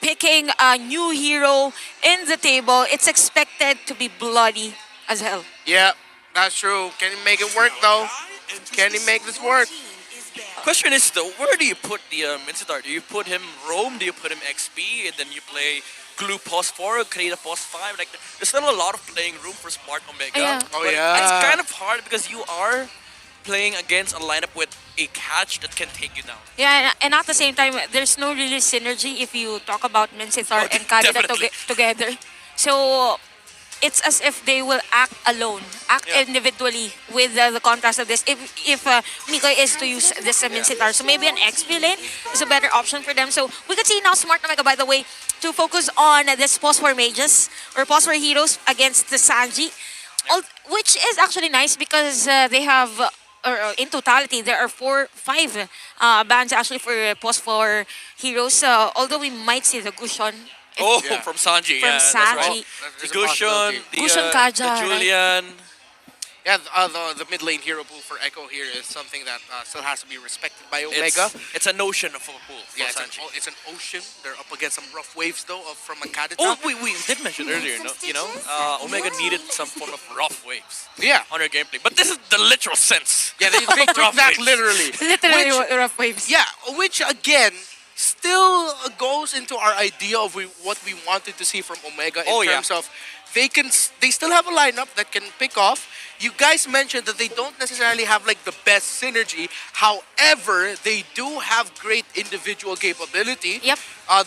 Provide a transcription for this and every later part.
picking a new hero in the table, it's expected to be bloody as hell. Yeah, that's true. Can he make it work though? Can he make this work? Question is though, where do you put the Mincetar? Do you put him roam? Do you put him XP? And then you play glue pos 4, create a pos 5? Like, there's still a lot of playing room for Smart Omega. Yeah. Oh, But yeah. it's kind of hard because you are playing against a lineup with a catch that can take you down. Yeah, and at the same time, there's no really synergy if you talk about Mincitar Oh, and Kadita definitely. together. So it's as if they will act alone, act Yeah. individually with the contrast of this. If Mikoy is to use this Mincitar, so maybe an XP lane is a better option for them. So we could see now Smart Omega, by the way, to focus on this pos for mages or pos for heroes against the Sanji, which is actually nice because they have. Or in totality, there are 5 bans actually for pos for heroes. Although we might see the Gushon. Oh, Yeah. from Sanji. From Yeah, that's right. Sanji. There's The a Gushon, possibility. Gushon the Kaja, right? Julian. Yeah, the mid lane hero pool for Echo here is something that still has to be respected by Omega. It's a notion of a pool for Yeah, Sanji. it's an ocean. They're up against some rough waves though from a Kadita. Oh, we did mention earlier, Omega needed some form of rough waves Yeah, on their gameplay. But this is the literal sense. yeah, they took Rough that waves. literally. Literally Which- rough waves. Yeah, which again still goes into our idea of what we wanted to see from Omega in Oh, yeah. terms of they still have a lineup that can pick off. You guys mentioned that they don't necessarily have like the best synergy. However, they do have great individual capability. Yep.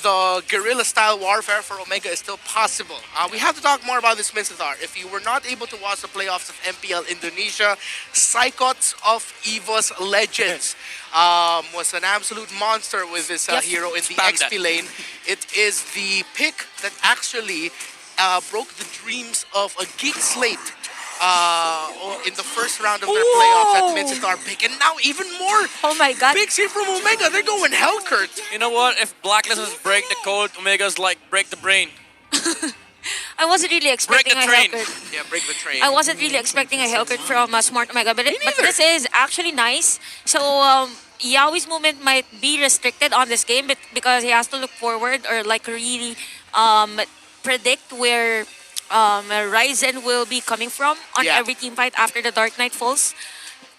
The guerrilla style warfare for Omega is still possible. We have to talk more about this Mincetar. If you were not able to watch the playoffs of MPL Indonesia, Psychots of Evo's Legends was an absolute monster with this Yep. hero in the Spam XP that. lane. It is the pick that actually broke the dreams of a Geek Slate in the first round of their playoffs at Ooh. Mincetar pick. And now even more Oh my god. picks here from Omega. They're going Hellcurt. You know what? If Blacklist is break the code, Omega's like break the brain. I wasn't really expecting the a train. Hellcurt. Yeah, break the train. I wasn't really expecting a Hellcurt from Smart Omega, but neither. this is actually nice. So Yaoi's movement might be restricted on this game because he has to look forward or like really predict where Ryzen will be coming from on Yeah. every team fight after the Dark Knight falls.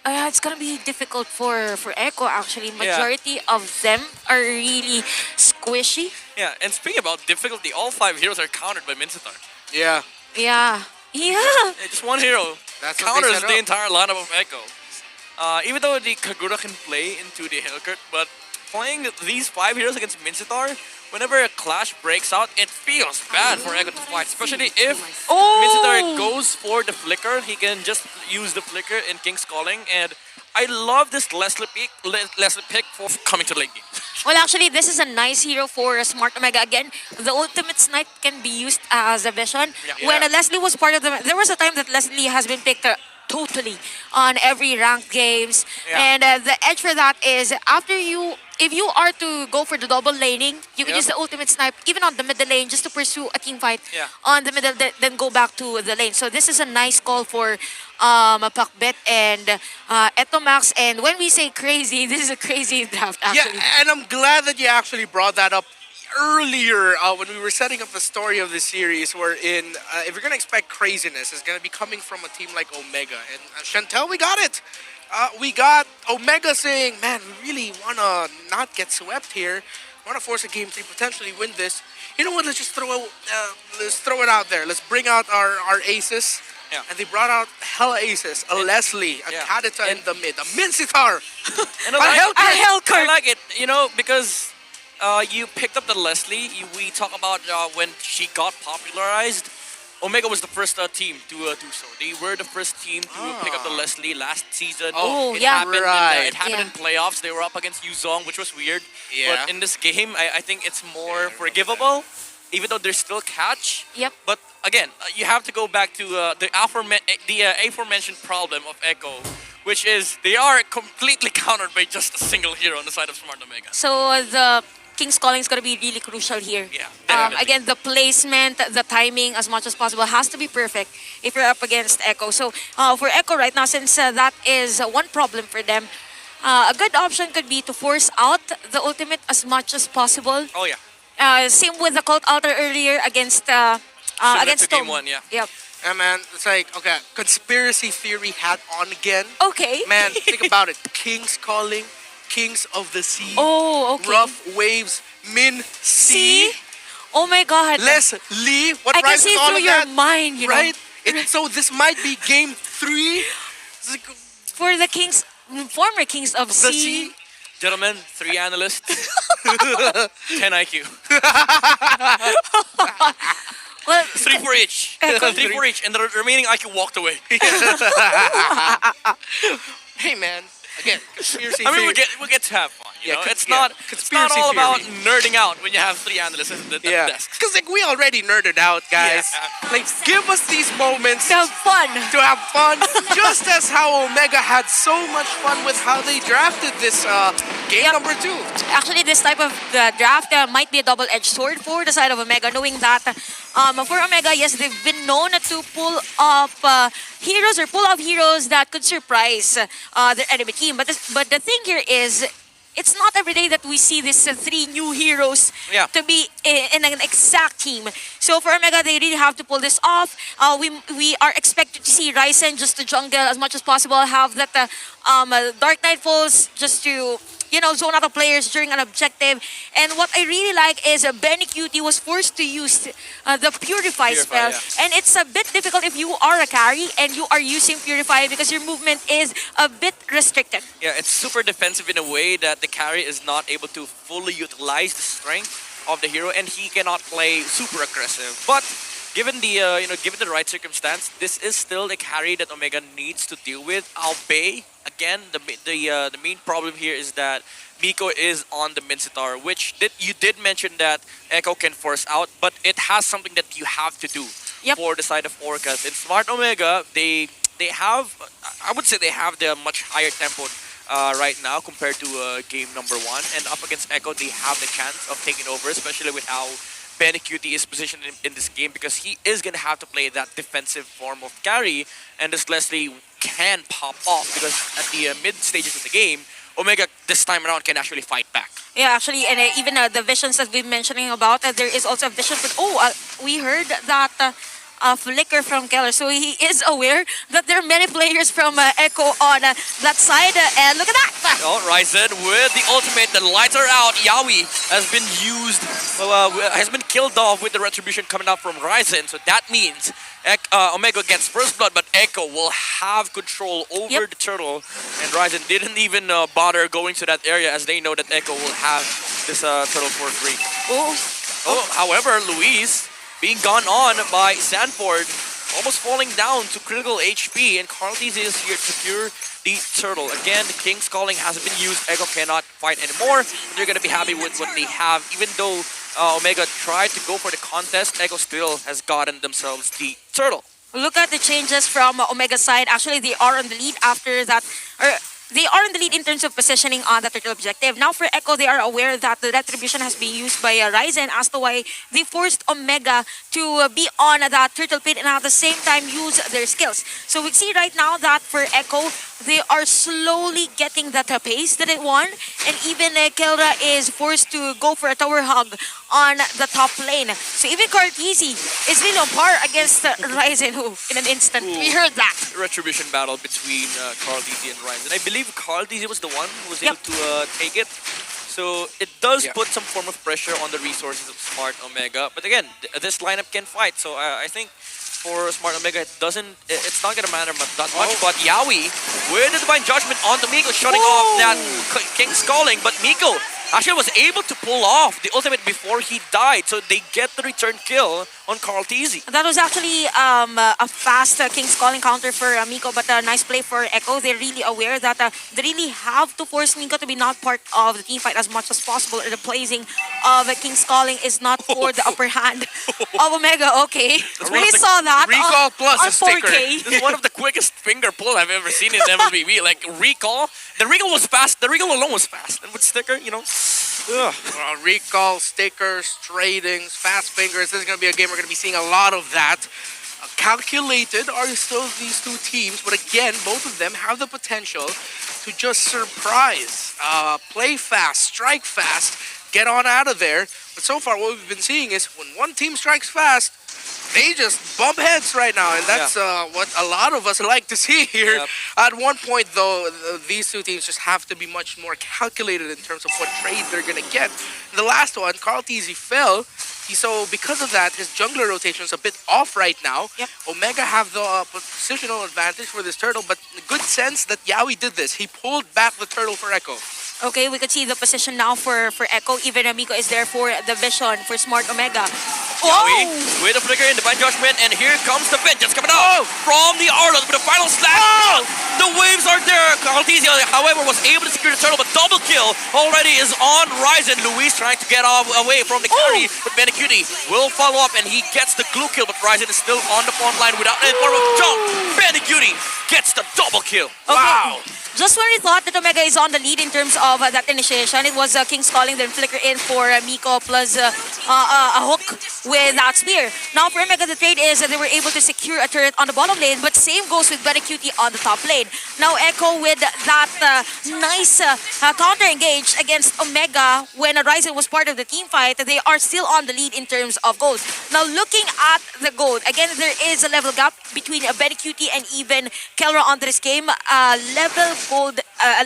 It's gonna be difficult for Echo actually. Majority of them are really squishy. Yeah, and speaking about difficulty, all 5 heroes are countered by Mincetar. Yeah, Yeah. Yeah. Yeah, just one hero That's what they counters set the up. entire lineup of Echo. Even though the Kagura can play into the Hellcurt, but playing these 5 heroes against Mincetar, whenever a clash breaks out, it feels bad for Echo to fight, especially if Mincetar goes for the flicker. He can just use the flicker in King's Calling, and I love this Leslie pick for coming to late game. Well, actually, this is a nice hero for Smart Omega. Again, the ultimate snipe can be used as a vision. Yeah. When Leslie was part of the... There was a time that Leslie has been picked totally on every ranked games. Yeah. And the edge for that is after you... If you are to go for the double laning, you can Yeah. use the ultimate snipe even on the middle lane just to pursue a team fight Yeah. on the middle, then go back to the lane. So this is a nice call for Pakbet and Etomax. And when we say crazy, this is a crazy draft actually. yeah, and I'm glad that you actually brought that up earlier when we were setting up the story of the series. Wherein, if you're gonna expect craziness, it's gonna be coming from a team like Omega. And Chantel, we got it. We got Omega saying, "Man, we really wanna not get swept here. Want to force a game 3, potentially win this. You know what? Let's just throw it out there. Let's bring out our aces." Yeah. And they brought out hella aces, a Leslie, a yeah. Kadita in the mid, a Mincetar. And I A I like it, because you picked up the Leslie. We talk about when she got popularized. Omega was the first team to do so. They were the first team to pick up the Leslie last season. Oh, it yeah. happened Right. it happened Yeah. in playoffs. They were up against Yuzong, which was weird. Yeah. But in this game, I think it's more forgivable, even though there's still catch. Yep. But again, you have to go back to the aforementioned problem of Echo, which is they are completely countered by just a single hero on the side of Smart Omega. So the King's Calling is going to be really crucial here. Yeah, definitely. Again, the placement, the timing, as much as possible, has to be perfect if you're up against Echo. So for Echo right now, since that is one problem for them, a good option could be to force out the ultimate as much as possible. Oh yeah. Same with the Cult Altar earlier Similar against to game Tom. one, yeah. Yep. And man, it's like, okay, conspiracy theory hat on again. Okay. Man, think about it. Kings calling, kings of the sea, Oh, okay. rough waves, Min See? sea, Oh my God. Les Lee. What I can rises see all through of your that? mind, you know. Right? So this might be game 3. It's like, For the kings, former kings of the sea. sea. Gentlemen, 3 analysts, 10 IQ. Well, 3 for each. 3 for each, and the remaining IQ walked away. Hey man, again, conspiracy I mean, theory. we get to have fun. You know, it's yeah, not all conspiracy about theory. nerding out when you have 3 analysts at the Yeah, desk. because like we already nerded out, guys. Yeah. Like, give us these moments to have fun. to have fun, just as how Omega had so much fun with how they drafted this game Yep. number 2. Actually, this type of the draft might be a double-edged sword for the side of Omega, knowing that for Omega, yes, they've been known to pull up heroes or pull up heroes that could surprise their enemy team. But the thing here is, it's not every day that we see these 3 new heroes Yeah. to be in an exact team. So for Omega, they really have to pull this off. We are expected to see Ryzen just to jungle as much as possible, have that Dark Knight Falls just to zone out the players during an objective. And what I really like is Benny Cutie was forced to use the Purify spell. yeah. And it's a bit difficult if you are a carry and you are using Purify because your movement is a bit restricted. Yeah, it's super defensive in a way that the carry is not able to fully utilize the strength of the hero, and he cannot play super aggressive. But given the given the right circumstance, this is still a carry that Omega needs to deal with. Albeit, again, the main problem here is that Miko is on the Mincetar, which you did mention that Echo can force out, but it has something that you have to do Yep. for the side of Orcas. In Smart Omega, they have, I would say they have the much higher tempo right now compared to game number 1, and up against Echo, they have the chance of taking over, especially with how Benny Cutie is positioned in this game, because he is going to have to play that defensive form of carry, and this Leslie can pop off because at the mid stages of the game, Omega this time around can actually fight back. Yeah, actually, and even the visions that we've been mentioning about, there is also a vision. But we heard that flicker from Keller, so he is aware that there are many players from Echo on that side. And look at that! Oh, Ryzen with the ultimate, the lights are out. Yaoi has been used, has been killed off with the retribution coming out from Ryzen. So that means Omega gets first blood, but Echo will have control over Yep. the turtle. And Ryzen didn't even bother going to that area, as they know that Echo will have this turtle for free. Oh, However, Luis being gone on by Sanford, almost falling down to critical HP, and Carltes is here to cure the turtle. Again, the King's Calling hasn't been used. Echo cannot fight anymore. They're going to be happy with what they have. Even though Omega tried to go for the contest, Echo still has gotten themselves the turtle. look at the changes from Omega's side. Actually, they are on the lead after that. They are in the lead in terms of positioning on the turtle objective. Now for Echo, they are aware that the retribution has been used by Ryzen, as to why they forced Omega to be on that turtle pit and at the same time use their skills. So we see right now that for Echo, they are slowly getting that pace that it want, and even Kelra is forced to go for a tower hug on the top lane. So even Cartesi is really on par against Ryzen, who in an instant, we heard that. Retribution battle between Carl Dizzy and Ryzen. I believe Carl Dizzy was the one who was able to take it. So it does put some form of pressure on the resources of Smart Omega. But again, this lineup can fight. So I think for Smart Omega, it's not gonna matter that much. But Yaoi with the Divine Judgment on the Miko, shutting off that King's Calling. But Miko actually was able to pull off the ultimate before he died. So they get the return kill on Carl Tizzy. That was actually a fast King's Calling counter for Miko, but a nice play for Echo. They're really aware that they really have to force Miko to be not part of the team fight as much as possible. The placing of King's Calling is not for the upper hand of Omega. Okay, we saw that Recall plus on a sticker. 4K. This is one of the quickest finger pull I've ever seen in MLBB. Like recall, the recall was fast. The recall alone was fast, and with sticker, ugh. Recall, stickers, tradings, fast fingers. This is going to be a game we're going to be seeing a lot of that. Calculated are still these two teams, but again, both of them have the potential to just surprise, play fast, strike fast, get on out of there. But so far, what we've been seeing is when one team strikes fast, they just bump heads right now, and that's what a lot of us like to see here. Yep. At one point, though, these two teams just have to be much more calculated in terms of what trade they're going to get. The last one, Carl Teasy fell. So because of that, his jungler rotation is a bit off right now. Yep. Omega have the positional advantage for this turtle, but good sense that Yawi did this. He pulled back the turtle for Echo. Okay, we can see the position now for Echo. Even Amico is there for the vision for Smart Omega. Yawi with a flicker in Divine Judgment, and here comes the vengeance coming out from the Arlo with a final slash. The waves are there. Caltizia, however, was able to secure the turtle, but double kill already is on Ryzen. Luis trying to get away from the carry, but Benecuti will follow up, and he gets the glue kill, but Ryzen is still on the front line without any form of jump. Benecuti gets the double kill. Okay. Wow. Just when we thought that Omega is on the lead in terms of that initiation, it was King's Calling, then flicker in for Miko plus a hook with that spear. Now for Omega, the trade is that they were able to secure a turret on the bottom lane, but same goes with Benecuti on the top lane. Now Echo with that nice counter engage against Omega when Ryzen was part of the team fight, they are still on the lead in terms of gold. Now looking at the gold, again, there is a level gap between Benecuti and even Kelra on this game.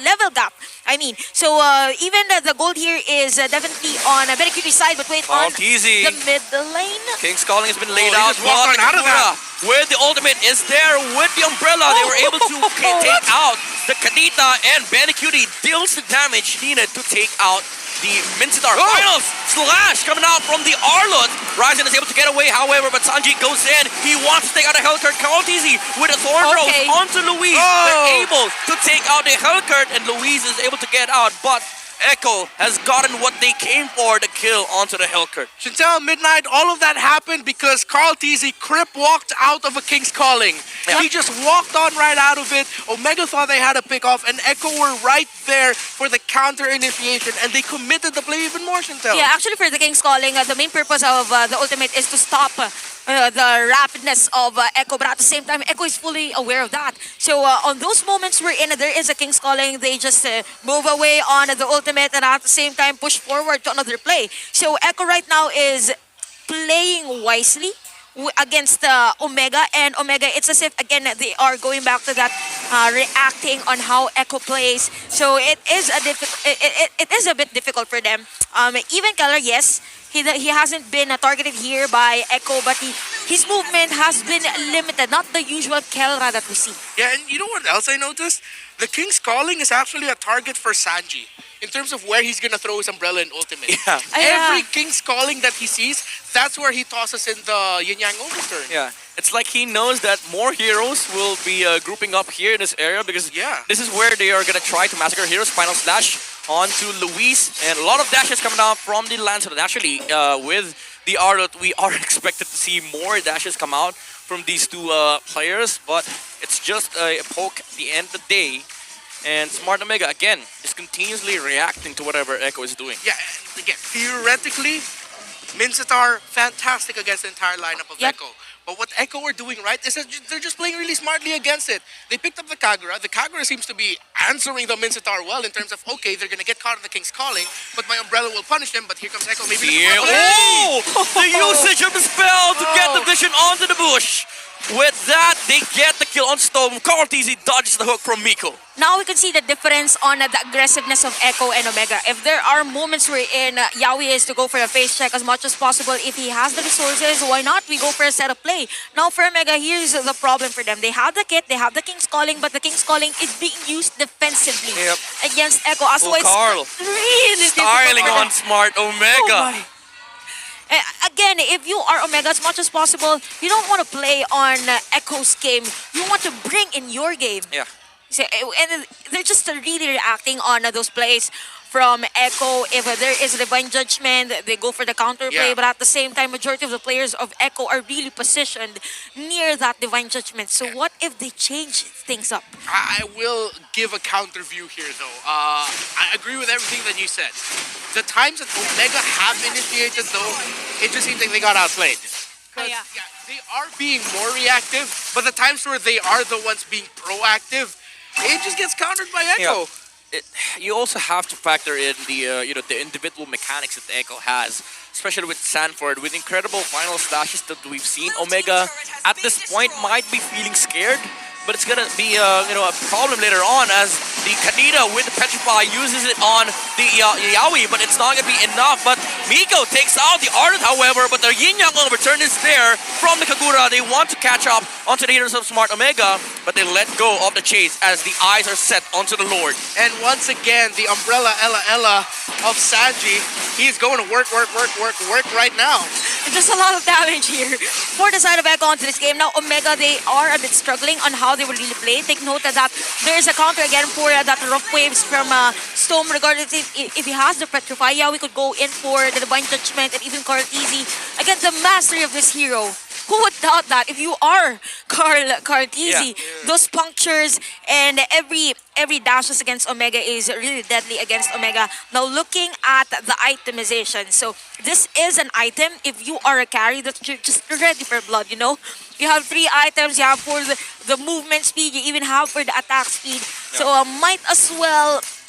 Level gap. I mean, so even the gold here is definitely on Benecuti side, but wait on Easy. the middle lane. King's Calling has been laid he out. just walked on out of that. With the ultimate is there with the umbrella. They were able to take out the Kadita, and Benecuti deals the damage needed to take out the Mincitar. Finals slash coming out from the Arlot. Ryzen is able to get away, however, but Sanji goes in. He wants to take out a Hellcurt. Easy with a Thorn Rose onto Louise. They're able to take out the Hellcurt, and Louise is able to get out, but Echo has gotten what they came for, the kill onto the Hellcurt. Chantel, Midnight, all of that happened because Carl Teasy crip walked out of a King's Calling. Yeah. He just walked on right out of it. Omega thought they had a pick off, and Echo were right there for the counter initiation, and they committed the play even more, Chantel. Yeah, actually for the King's Calling, the main purpose of the ultimate is to stop the rapidness of Echo, but at the same time, Echo is fully aware of that. So on those moments wherein there is a King's Calling, they just move away on the ultimate and at the same time push forward to another play. So Echo right now is playing wisely against Omega, and Omega, it's as if again they are going back to that reacting on how Echo plays. So it is it is a bit difficult for them. Even Keller, yes, he hasn't been targeted here by Echo, but his movement has been limited, not the usual Kelra that we see. Yeah, and you know what else I noticed? The King's Calling is actually a target for Sanji in terms of where he's going to throw his umbrella and ultimate. Yeah. Every King's Calling that he sees, that's where he tosses in the Yin Yang overturn. Yeah, it's like he knows that more heroes will be grouping up here in this area, because this is where they are going to try to massacre heroes. Final slash onto Luis, and a lot of dashes coming out from the Lancer. Naturally, with the Arlot, we are expected to see more dashes come out from these two players, but it's just a poke at the end of the day. And Smart Omega, again, is continuously reacting to whatever Echo is doing. Yeah, and again, theoretically, Mincitar, fantastic against the entire lineup of Echo. But what Echo are doing right is that they're just playing really smartly against it. They picked up the Kagura. The Kagura seems to be answering the Mincitar well in terms of, okay, they're going to get caught in the King's Calling, but my umbrella will punish them, but here comes Echo. Maybe the usage of the spell to get the vision onto the bush. With that, they get the kill on Stone. Carl Teasy dodges the hook from Miko. Now we can see the difference on the aggressiveness of Echo and Omega. If there are moments wherein Yawi is to go for a face check as much as possible, if he has the resources, why not? We go for a set of play. Now for Omega, here's the problem for them. They have the kit, they have the King's Calling, but the King's Calling is being used defensively against Echo. As well, Carl really styling on Smart Omega. Again, if you are Omega, as much as possible, you don't want to play on Echo's game. You want to bring in your game. Yeah. So, and they're just really reacting on those plays from Echo. If there is a Divine Judgment, they go for the counter play. But at the same time, majority of the players of Echo are really positioned near that Divine Judgment. So what if they change things up? I will give a counter view here, though. I agree with everything that you said. The times that Omega have initiated, though, it just seems like they got outplayed. They are being more reactive, but the times where they are the ones being proactive, it just gets countered by Echo. you also have to factor in the the individual mechanics that Echo has, especially with Sanford, with incredible final slashes that we've seen. Omega at this point might be feeling scared, but it's gonna be a problem later on as the Kaneda with the Petrify uses it on the Yaoi, but it's not gonna be enough. But Miko takes out the Ardent, however, but the Yin Yang overturn is there from the Kagura. They want to catch up onto the heroes of Smart Omega, but they let go of the chase as the eyes are set onto the Lord. And once again, the Umbrella Ella of Sanji, he's going to work right now. Just a lot of damage here for the side of Echo onto this game. Now, Omega, they are a bit struggling on how they will really play. Take note that there is a counter again for that rough waves from Storm. Regardless if he has the Petrify, yeah, we could go in for the Divine Judgment and even Carl Easy. Again, the mastery of this hero. Who would doubt that? If you are Carl Easy, those punctures and every dashes against Omega is really deadly against Omega. Now looking at the itemization, so this is an item. If you are a carry, that you're just ready for blood. You have 3 items. You have for the movement speed. You even have for the attack speed. So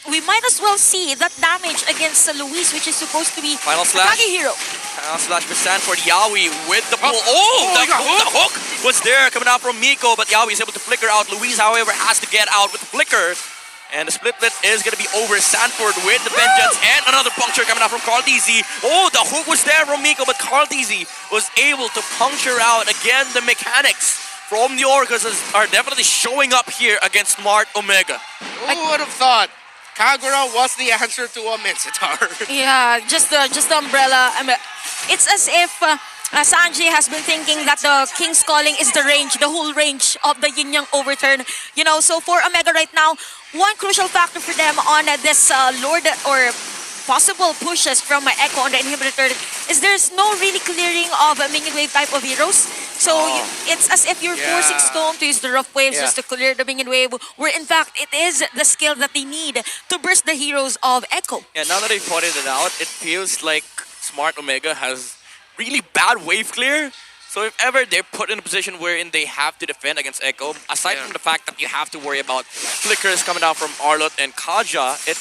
we might as well see that damage against Luis, which is supposed to be Final slash. attacking hero. Final slash with Sanford. Yaoi with the pull. The hook was there coming out from Miko, but Yaoi is able to flicker out. Luis, however, has to get out with the flicker. And the splitlet is going to be over. Sanford with the vengeance and another puncture coming out from Carl DZ. Oh, the hook was there from Miko, but Carl DZ was able to puncture out. Again, the mechanics from the Orcas are definitely showing up here against Smart Omega. Who would have thought Kagura was the answer to a Mincetar? Yeah, just the umbrella. It's as if Sanji has been thinking that the King's Calling is the range, the whole range of the Yin Yang overturn. So for Omega right now, one crucial factor for them on this Lord or possible pushes from Echo on the inhibitor is there's no really clearing of minion wave type of heroes. So it's as if you're forcing Stone to use the rough waves just to clear the minion wave, where in fact it is the skill that they need to burst the heroes of Echo. Yeah, now that they pointed it out, it feels like Smart Omega has really bad wave clear. So if ever they're put in a position wherein they have to defend against Echo, aside from the fact that you have to worry about flickers coming out from Arlott and Kaja, it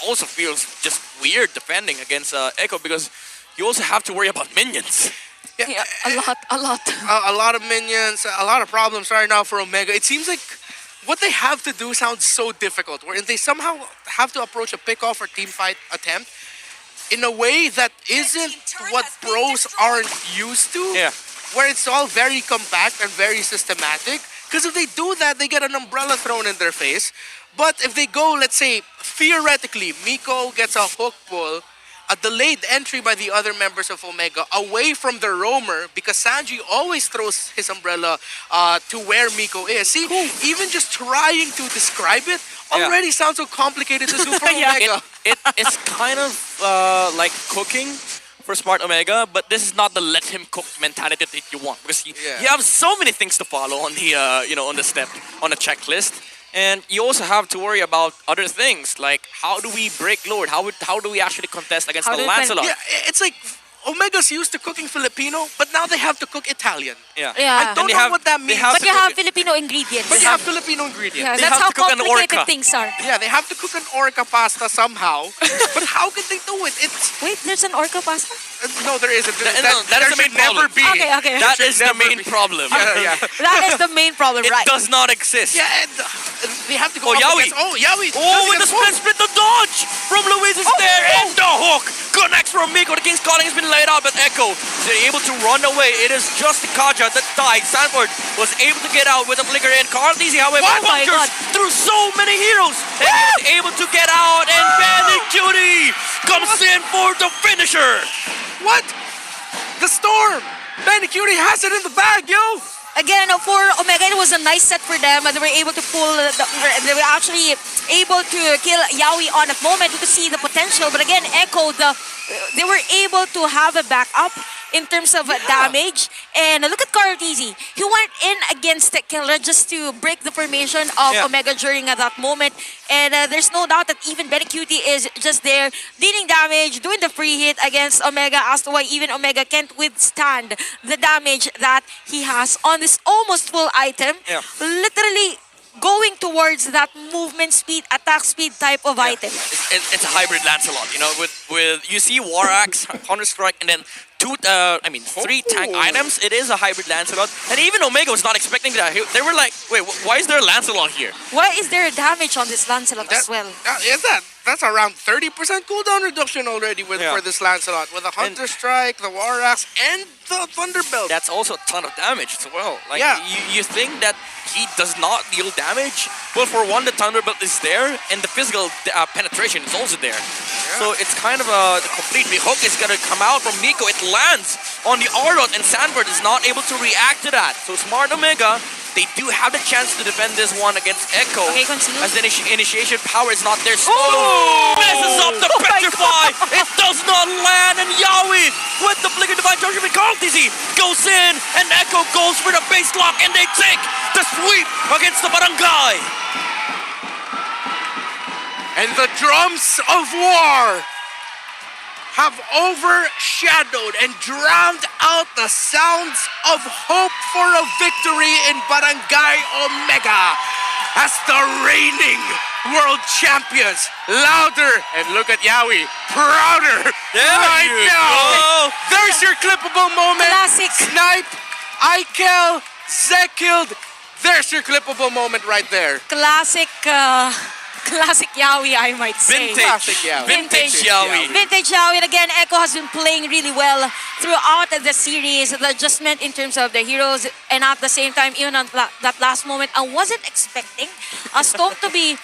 also feels just weird defending against Echo because you also have to worry about minions. Yeah, a lot. A lot of minions, a lot of problems right now for Omega. It seems like what they have to do sounds so difficult, wherein they somehow have to approach a pick-off or team fight attempt in a way that isn't what pros aren't used to. Yeah. Where it's all very compact and very systematic. Because if they do that, they get an umbrella thrown in their face. But if they go, let's say, theoretically, Miko gets a hook pull, a delayed entry by the other members of Omega away from the roamer, because Sanji always throws his umbrella to where Miko is. See, even just trying to describe it already sounds so complicated to do for Omega. It's kind of like cooking for Smart Omega, but this is not the let him cook mentality that you want, because you have so many things to follow on the on the step, on the checklist, and you also have to worry about other things like how do we break Lord, how do we actually contest against the Lancelot? Yeah, it's like Omega's used to cooking Filipino, but now they have to cook Italian. Yeah. I don't know what that means. But you have Filipino ingredients. But you have Filipino ingredients. Yeah, They that's have how to cook an complicated orca. things are. Yeah, they have to cook an orca pasta somehow. But how can they do it? Wait, there's an orca pasta? No, there isn't. That is the main never problem. be. Okay. That is the never main be. problem. Yeah. That is the main problem, It right? does not exist. Yeah, and they have to go Oh, up Yaoi. against... Yaoi. Oh, with the split, the dodge from Luis is there, and the hook connects from Miko. The King's Calling has been laid out, but Echo is able to run away. It is just Kaja that died. Sanford was able to get out with a flicker, and Carl DZ, however, Oh my God. punctures through so many heroes, and he was able to get out, and Bandit Cutie comes in for the finisher. What? The Storm! Cutie has it in the bag, yo! Again, for Omega, it was a nice set for them. They were able to pull, they were actually able to kill Yaoi on that moment. You could see the potential, but again, Echo, they were able to have a backup in terms of damage. And look at Carl Dizzy. He went in against Killer just to break the formation of Omega during that moment. And there's no doubt that even Cutie is just there dealing damage, doing the free hit against Omega, as to why even Omega can't withstand the damage that he has on this almost full item. Yeah. Literally, going towards that movement speed, attack speed type of item. It's a hybrid Lancelot, you know, with you see War Axe, Counter Strike, and then three tank items. It is a hybrid Lancelot, and even Omega was not expecting that. They were like, wait, why is there a Lancelot here? Why is there damage on this Lancelot as well? That's around 30% cooldown reduction already for this Lancelot with the Hunter Strike, the War Axe, and the Thunderbelt. That's also a ton of damage as well. Like you think that he does not deal damage? Well, for one, the Thunderbelt is there, and the physical penetration is also there. So it's kind of the complete hook is gonna come out from Nico. It lands on the R-Dot, and Sandbird is not able to react to that. So Smart Omega, they do have the chance to defend this one against Echo. Okay, continue. As the initiation power is not there. Stone messes up the Petrify. It does not land, and Yawi with the Flicker Divine Judgment Easy goes in, and Echo goes for the base lock, and they take the sweep against the Barangay. And the drums of war have overshadowed and drowned out the sounds of hope for a victory in Barangay Omega as the reigning world champions, louder, and look at Yawi, prouder right now. There's your clippable moment. Classic. Snipe, Ikel, Zekiled. There's your clippable moment right there. Classic Yawi, I might say. Classic Yawi. Vintage Yawi. Vintage Yawi. And again, Echo has been playing really well throughout the series. The adjustment in terms of the heroes, and at the same time, even on that last moment, I wasn't expecting a Stone to be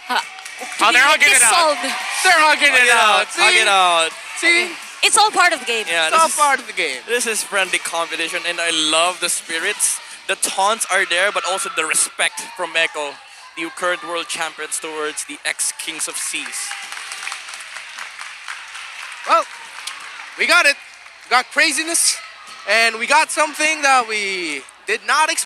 they're hugging it out. They're hugging it out. Hug it out. See? It's all part of the game. Yeah, It's all part of the game. This is friendly competition, and I love the spirits. The taunts are there, but also the respect from Echo, the current world champions, towards the ex-Kings of Seas. Well, we got it. We got craziness, and we got something that we did not expect.